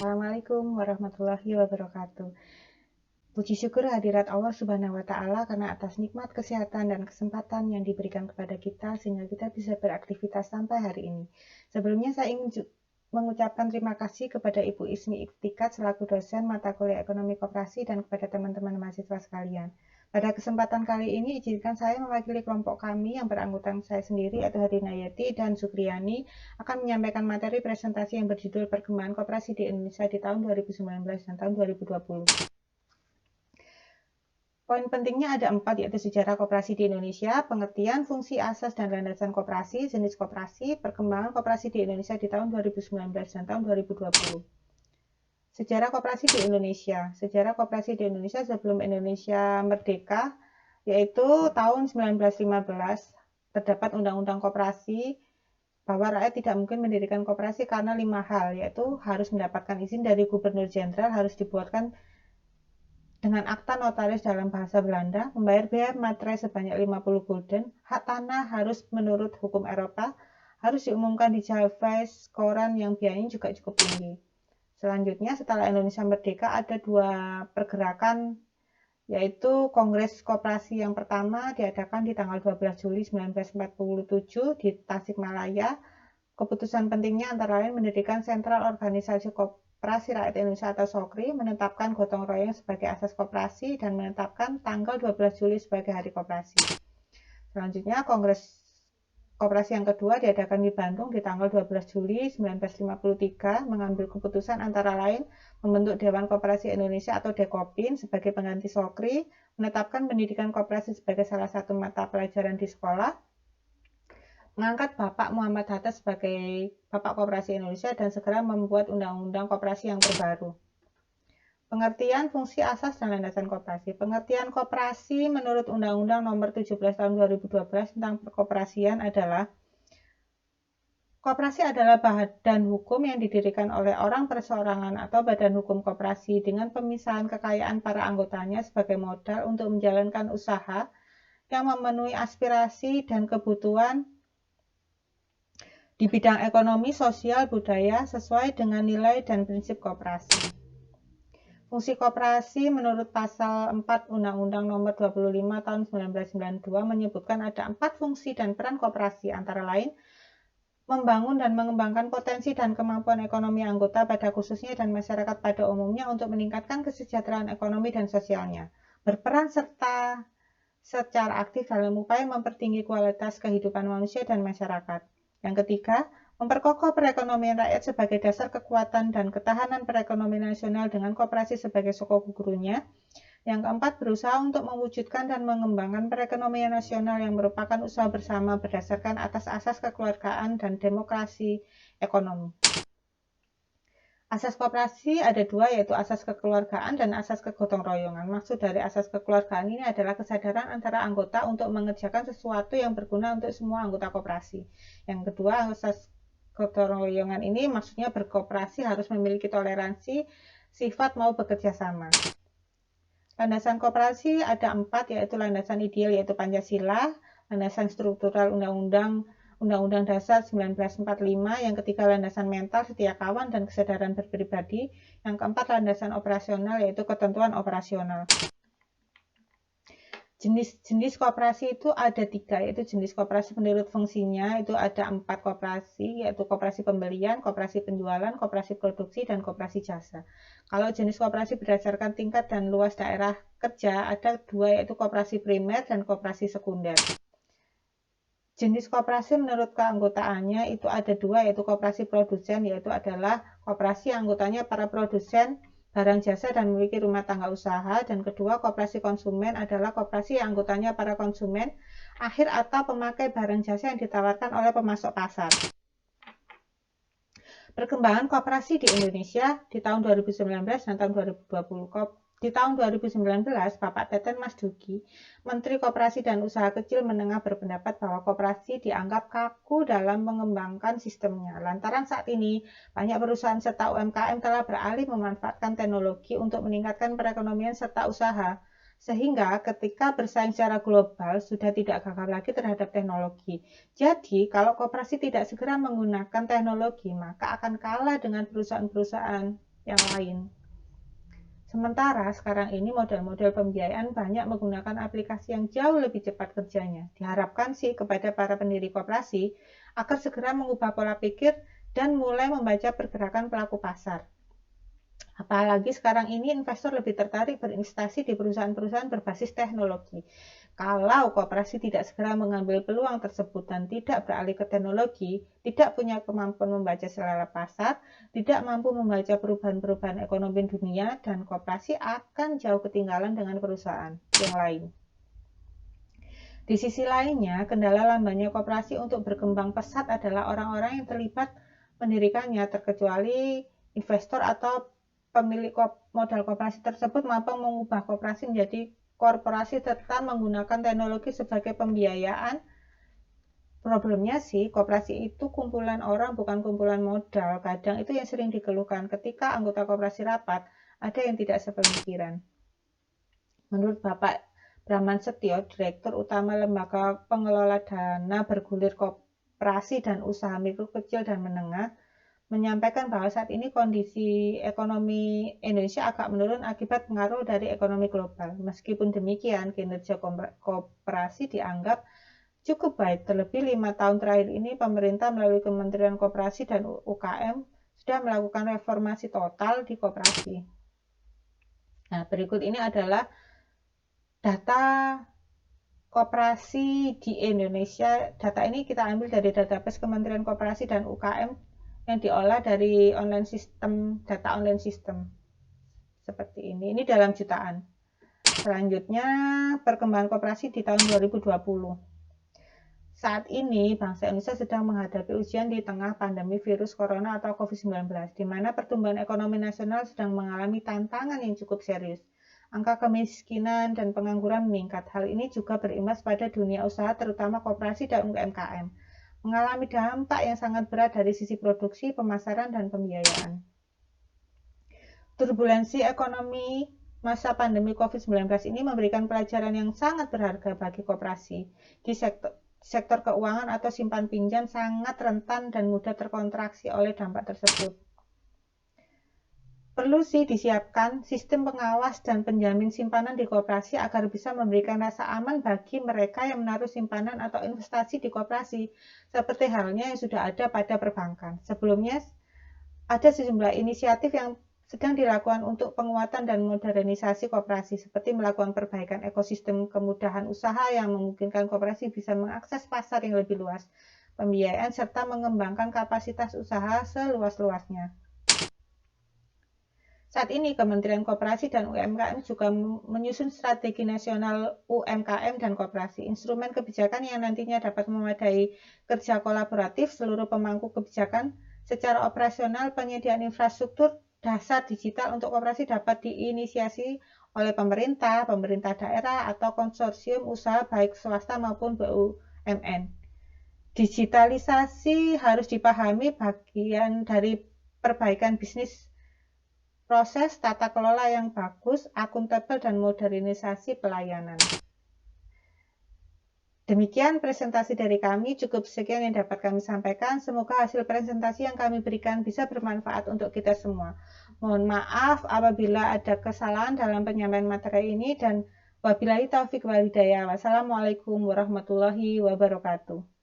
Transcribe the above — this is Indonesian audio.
Assalamualaikum warahmatullahi wabarakatuh. Puji syukur hadirat Allah Subhanahu wa Ta'ala karena atas nikmat kesehatan dan kesempatan yang diberikan kepada kita sehingga kita bisa beraktivitas sampai hari ini. Sebelumnya saya ingin mengucapkan terima kasih kepada Ibu Ismi Iktikat selaku dosen mata kuliah Ekonomi Koperasi dan kepada teman-teman mahasiswa sekalian. Pada kesempatan kali ini izinkan saya mewakili kelompok kami yang beranggotakan saya sendiri yaitu Hadinayati dan Sukriyani akan menyampaikan materi presentasi yang berjudul Perkembangan Koperasi di Indonesia di tahun 2019 dan tahun 2020. Poin pentingnya ada 4, yaitu sejarah koperasi di Indonesia, pengertian, fungsi, asas, dan landasan koperasi, jenis koperasi, perkembangan koperasi di Indonesia di tahun 2019 dan tahun 2020. Sejarah koperasi di Indonesia. Sejarah koperasi di Indonesia sebelum Indonesia merdeka, yaitu tahun 1915, terdapat Undang-Undang Koperasi bahwa rakyat tidak mungkin mendirikan koperasi karena 5 hal, yaitu harus mendapatkan izin dari Gubernur Jenderal, harus dibuatkan dengan akta notaris dalam bahasa Belanda, membayar biaya materai sebanyak 50 gulden, hak tanah harus menurut hukum Eropa, harus diumumkan di Jalfais, koran yang biayanya juga cukup tinggi. Selanjutnya, setelah Indonesia merdeka, ada 2 pergerakan, yaitu Kongres Koperasi yang pertama diadakan di tanggal 12 Juli 1947 di Tasikmalaya. Keputusan pentingnya antara lain mendirikan Sentral Organisasi Koperasi Rakyat Indonesia atau SOKRI, menetapkan gotong royong sebagai asas koperasi, dan menetapkan tanggal 12 Juli sebagai Hari Koperasi. Selanjutnya, Kongres Koperasi yang kedua diadakan di Bandung di tanggal 12 Juli 1953, mengambil keputusan antara lain membentuk Dewan Koperasi Indonesia atau Dekopin sebagai pengganti SOKRI, menetapkan pendidikan koperasi sebagai salah satu mata pelajaran di sekolah, mengangkat Bapak Muhammad Hatta sebagai Bapak Koperasi Indonesia, dan segera membuat Undang-Undang Koperasi yang terbaru. Pengertian, fungsi, asas, dan landasan koperasi. Pengertian koperasi menurut Undang-Undang Nomor 17 Tahun 2012 tentang perkoperasian adalah: koperasi adalah badan hukum yang didirikan oleh orang perseorangan atau badan hukum koperasi dengan pemisahan kekayaan para anggotanya sebagai modal untuk menjalankan usaha yang memenuhi aspirasi dan kebutuhan di bidang ekonomi, sosial, budaya, sesuai dengan nilai dan prinsip koperasi. Fungsi koperasi menurut pasal 4 Undang-Undang Nomor 25 Tahun 1992 menyebutkan ada 4 fungsi dan peran koperasi, antara lain membangun dan mengembangkan potensi dan kemampuan ekonomi anggota pada khususnya dan masyarakat pada umumnya untuk meningkatkan kesejahteraan ekonomi dan sosialnya, berperan serta secara aktif dalam upaya mempertinggi kualitas kehidupan manusia dan masyarakat. Yang ketiga, memperkokoh perekonomian rakyat sebagai dasar kekuatan dan ketahanan perekonomian nasional dengan koperasi sebagai sokong gurunya. Yang keempat, berusaha untuk mewujudkan dan mengembangkan perekonomian nasional yang merupakan usaha bersama berdasarkan atas asas kekeluargaan dan demokrasi ekonomi. Asas koperasi ada 2, yaitu asas kekeluargaan dan asas kegotong royongan. Maksud dari asas kekeluargaan ini adalah kesadaran antara anggota untuk mengerjakan sesuatu yang berguna untuk semua anggota koperasi. Yang kedua, asas gotong royongan ini maksudnya berkoperasi harus memiliki toleransi, sifat mau bekerja sama. Landasan koperasi ada 4, yaitu landasan ideal yaitu Pancasila, landasan struktural Undang-Undang Dasar 1945, yang ketiga landasan mental setia kawan dan kesadaran berpribadi, yang keempat landasan operasional yaitu ketentuan operasional. Jenis koperasi itu ada 3, yaitu jenis koperasi menurut fungsinya itu ada 4 koperasi, yaitu koperasi pembelian, koperasi penjualan, koperasi produksi, dan koperasi jasa. Kalau jenis koperasi berdasarkan tingkat dan luas daerah kerja ada 2, yaitu koperasi primer dan koperasi sekunder. Jenis koperasi menurut keanggotaannya itu ada 2, yaitu koperasi produsen, yaitu adalah koperasi anggotanya para produsen barang jasa dan memiliki rumah tangga usaha, dan kedua koperasi konsumen adalah koperasi yang anggotanya para konsumen akhir atau pemakai barang jasa yang ditawarkan oleh pemasok pasar. Perkembangan koperasi di Indonesia di tahun 2019 dan tahun 2020. Di tahun 2019, Bapak Teten Mas Duki, Menteri Koperasi dan Usaha Kecil Menengah berpendapat bahwa koperasi dianggap kaku dalam mengembangkan sistemnya. Lantaran saat ini, banyak perusahaan serta UMKM telah beralih memanfaatkan teknologi untuk meningkatkan perekonomian serta usaha. Sehingga ketika bersaing secara global sudah tidak gagal lagi terhadap teknologi. Jadi, kalau koperasi tidak segera menggunakan teknologi, maka akan kalah dengan perusahaan-perusahaan yang lain. Sementara sekarang ini model-model pembiayaan banyak menggunakan aplikasi yang jauh lebih cepat kerjanya. Diharapkan sih kepada para pendiri koperasi agar segera mengubah pola pikir dan mulai membaca pergerakan pelaku pasar. Apalagi sekarang ini investor lebih tertarik berinvestasi di perusahaan-perusahaan berbasis teknologi. Kalau koperasi tidak segera mengambil peluang tersebut dan tidak beralih ke teknologi, tidak punya kemampuan membaca selera pasar, tidak mampu membaca perubahan-perubahan ekonomi dunia, dan koperasi akan jauh ketinggalan dengan perusahaan yang lain. Di sisi lainnya, kendala lambannya koperasi untuk berkembang pesat adalah orang-orang yang terlibat mendirikannya, terkecuali investor atau pemilik modal koperasi tersebut mampu mengubah koperasi menjadi korporasi serta menggunakan teknologi sebagai pembiayaan. Problemnya sih, koperasi itu kumpulan orang bukan kumpulan modal. Kadang itu yang sering dikeluhkan ketika anggota koperasi rapat, ada yang tidak sepemikiran. Menurut Bapak Braman Setio, Direktur Utama Lembaga Pengelola Dana Bergulir Koperasi dan Usaha Mikro Kecil dan Menengah, menyampaikan bahwa saat ini kondisi ekonomi Indonesia agak menurun akibat pengaruh dari ekonomi global. Meskipun demikian, kinerja koperasi dianggap cukup baik. Terlebih 5 tahun terakhir ini, pemerintah melalui Kementerian Koperasi dan UKM sudah melakukan reformasi total di koperasi. Nah, berikut ini adalah data koperasi di Indonesia. Data ini kita ambil dari database Kementerian Koperasi dan UKM yang diolah dari online system, data online system seperti ini. Ini dalam jutaan. Selanjutnya, perkembangan koperasi di tahun 2020. Saat ini, bangsa Indonesia sedang menghadapi ujian di tengah pandemi virus corona atau COVID-19, di mana pertumbuhan ekonomi nasional sedang mengalami tantangan yang cukup serius. Angka kemiskinan dan pengangguran meningkat. Hal ini juga berimbas pada dunia usaha, terutama koperasi dan UMKM. Mengalami dampak yang sangat berat dari sisi produksi, pemasaran, dan pembiayaan. Turbulensi ekonomi masa pandemi COVID-19 ini memberikan pelajaran yang sangat berharga bagi koperasi. Di sektor keuangan atau simpan pinjam sangat rentan dan mudah terkontraksi oleh dampak tersebut. Perlu sih disiapkan sistem pengawas dan penjamin simpanan di koperasi agar bisa memberikan rasa aman bagi mereka yang menaruh simpanan atau investasi di koperasi, seperti halnya yang sudah ada pada perbankan. Sebelumnya, ada sejumlah inisiatif yang sedang dilakukan untuk penguatan dan modernisasi koperasi, seperti melakukan perbaikan ekosistem kemudahan usaha yang memungkinkan koperasi bisa mengakses pasar yang lebih luas, pembiayaan, serta mengembangkan kapasitas usaha seluas-luasnya. Saat ini, Kementerian Koperasi dan UMKM juga menyusun strategi nasional UMKM dan koperasi, instrumen kebijakan yang nantinya dapat memadai kerja kolaboratif seluruh pemangku kebijakan. Secara operasional, penyediaan infrastruktur dasar digital untuk koperasi dapat diinisiasi oleh pemerintah, pemerintah daerah, atau konsorsium usaha baik swasta maupun BUMN. Digitalisasi harus dipahami bagian dari perbaikan bisnis, proses tata kelola yang bagus, akuntabel, dan modernisasi pelayanan. Demikian presentasi dari kami, cukup sekian yang dapat kami sampaikan. Semoga hasil presentasi yang kami berikan bisa bermanfaat untuk kita semua. Mohon maaf apabila ada kesalahan dalam penyampaian materi ini, dan wabillahi taufiq wal hidayah. Wassalamualaikum warahmatullahi wabarakatuh.